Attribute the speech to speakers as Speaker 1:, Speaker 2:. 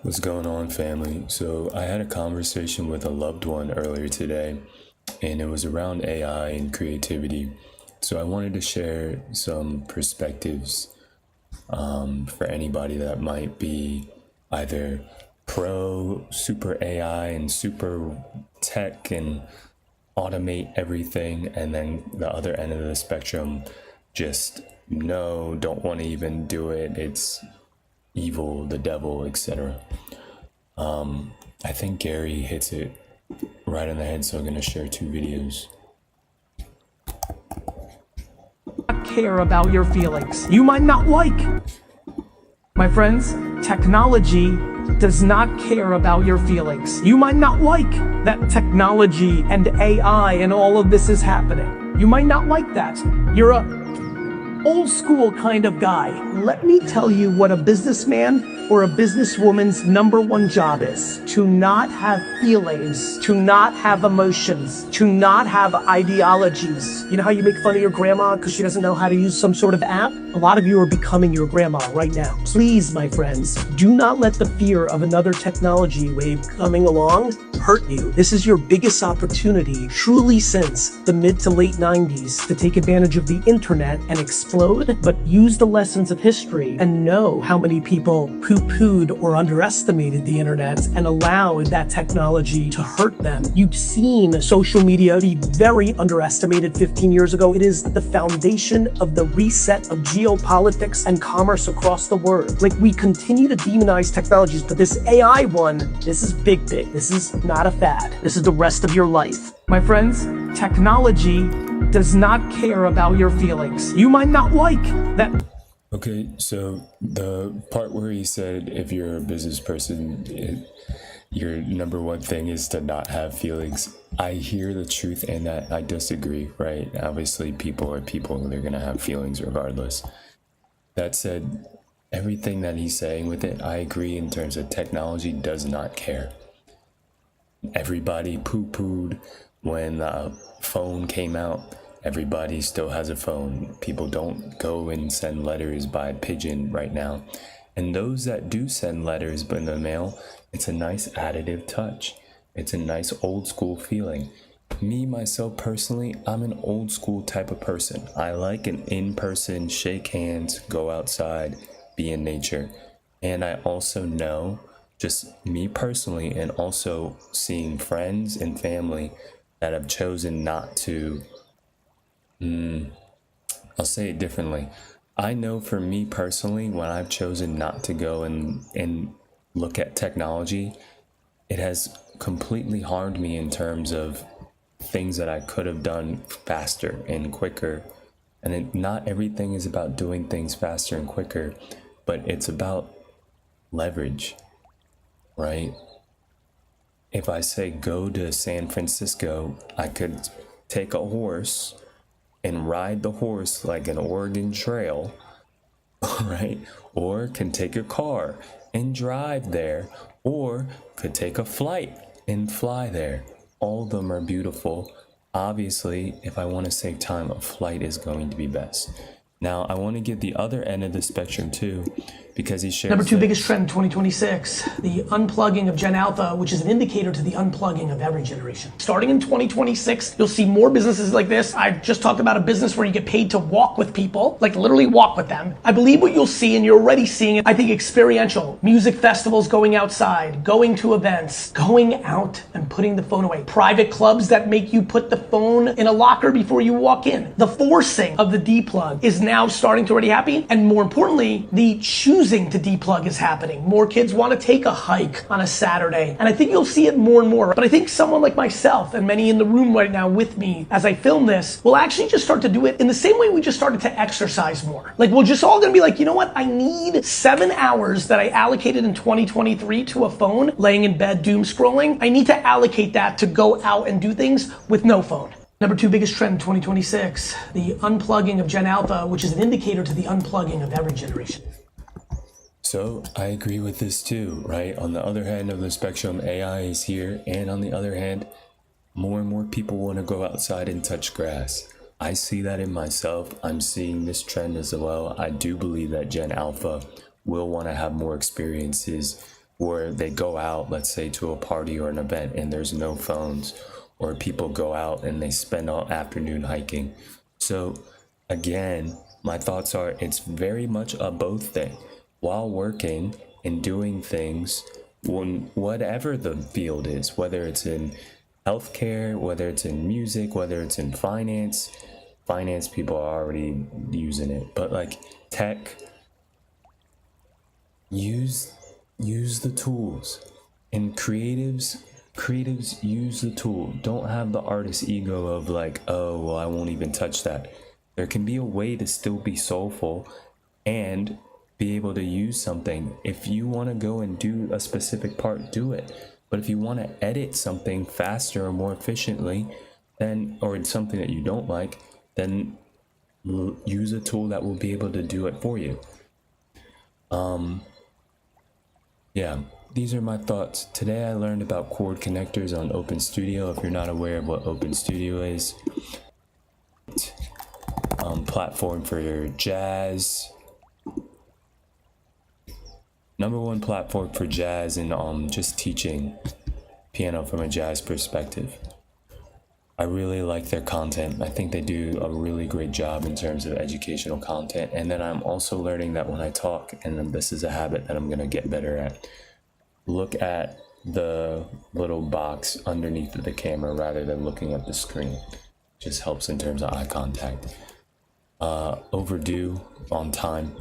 Speaker 1: What's going on, family? So, I had a conversation with a loved one earlier today, and it was around AI and creativity. So, I wanted to share some perspectives for anybody that might be either pro super AI and super tech and automate everything, and then the other end of the spectrum, just no, don't want to even do it. It's evil, the devil, etc. I think Gary hits it right on the head, so I'm going to share two videos.
Speaker 2: Care about your feelings. You might not like. My friends, technology does not care about your feelings. You might not like that technology and AI and all of this is happening. You might not like that. You're a old school kind of guy. Let me tell you what a businessman or a businesswoman's number one job is: to not have feelings, to not have emotions, to not have ideologies. You know how you make fun of your grandma because she doesn't know how to use some sort of app? A lot of you are becoming your grandma right now. Please, my friends, do not let the fear of another technology wave coming along hurt you. This is your biggest opportunity, truly, since the mid to late 90s, to take advantage of the internet and explode, but use the lessons of history and know how many people poo-pooed or underestimated the internet and allowed that technology to hurt them. You've seen social media be very underestimated 15 years ago. It is the foundation of the reset of geopolitics and commerce across the world. Like, we continue to demonize technologies, but this AI one, this is big. This is not a fad. This is the rest of your life. My friends, technology does not care about your feelings. You might not like that.
Speaker 1: Okay, so the part where he said if you're a business person, your number one thing is to not have feelings. I hear the truth in that. I disagree, right? Obviously, people are people and they're going to have feelings regardless. That said, everything that he's saying with it, I agree in terms of technology does not care. Everybody poo-pooed when the phone came out. Everybody still has a phone. People don't go and send letters by pigeon right now. And those that do send letters in the mail, it's a nice additive touch. It's a nice old school feeling. Me, myself, personally, I'm an old school type of person. I like an in-person, shake hands, go outside, be in nature. And I also know, just me personally, and also seeing friends and family that have chosen not to, I'll say it differently. I know for me personally, when I've chosen not to go and look at technology, it has completely harmed me in terms of things that I could have done faster and quicker. And not everything is about doing things faster and quicker, but it's about leverage, right? If I say go to San Francisco, I could take a horse and ride the horse like an Oregon Trail, right? Or can take a car and drive there, or could take a flight and fly there. All of them are beautiful. Obviously, if I want to save time, a flight is going to be best. Now, I want to give the other end of the spectrum too, because he shares
Speaker 2: Number two
Speaker 1: that
Speaker 2: biggest trend in 2026, the unplugging of Gen Alpha, which is an indicator to the unplugging of every generation. Starting in 2026, you'll see more businesses like this. I just talked about a business where you get paid to walk with people, like literally walk with them. I believe what you'll see, and you're already seeing it, I think experiential, music festivals, going outside, going to events, going out and putting the phone away. Private clubs that make you put the phone in a locker before you walk in. The forcing of the deplug is now starting to already happen, and more importantly, the choosing to deplug is happening. More kids want to take a hike on a Saturday, and I think you'll see it more and more. But I think someone like myself and many in the room right now with me as I film this will actually just start to do it in the same way we just started to exercise more. Like, we're just all gonna be like, you know what? I need 7 hours that I allocated in 2023 to a phone, laying in bed doom scrolling. I need to allocate that to go out and do things with no phone. Number two biggest trend in 2026, the unplugging of Gen Alpha, which is an indicator to the unplugging of every generation.
Speaker 1: So I agree with this too, right? On the other hand of the spectrum, AI is here, and on the other hand, more and more people want to go outside and touch grass. I see that in myself. I'm seeing this trend as well. I do believe that Gen Alpha will want to have more experiences Or they go out, let's say, to a party or an event and there's no phones, or people go out and they spend all afternoon hiking. So, again, my thoughts are it's very much a both thing. While working and doing things, when whatever the field is, whether it's in healthcare, whether it's in music, whether it's in finance people are already using it, but like tech, use the tools. And creatives use the tool. Don't have the artist ego of like, oh well, I won't even touch that. There can be a way to still be soulful and be able to use something. If you want to go and do a specific part, do it. But if you want to edit something faster or more efficiently, then, or it's something that you don't like, then use a tool that will be able to do it for you. Yeah, these are my thoughts. Today I learned about chord connectors on OpenStudio. If you're not aware of what OpenStudio is, platform for your jazz. Number one platform for jazz and just teaching piano from a jazz perspective. I really like their content. I think they do a really great job in terms of educational content. And then I'm also learning that when I talk, and this is a habit that I'm going to get better at, look at the little box underneath the camera rather than looking at the screen. Just helps in terms of eye contact. Overdue, on time.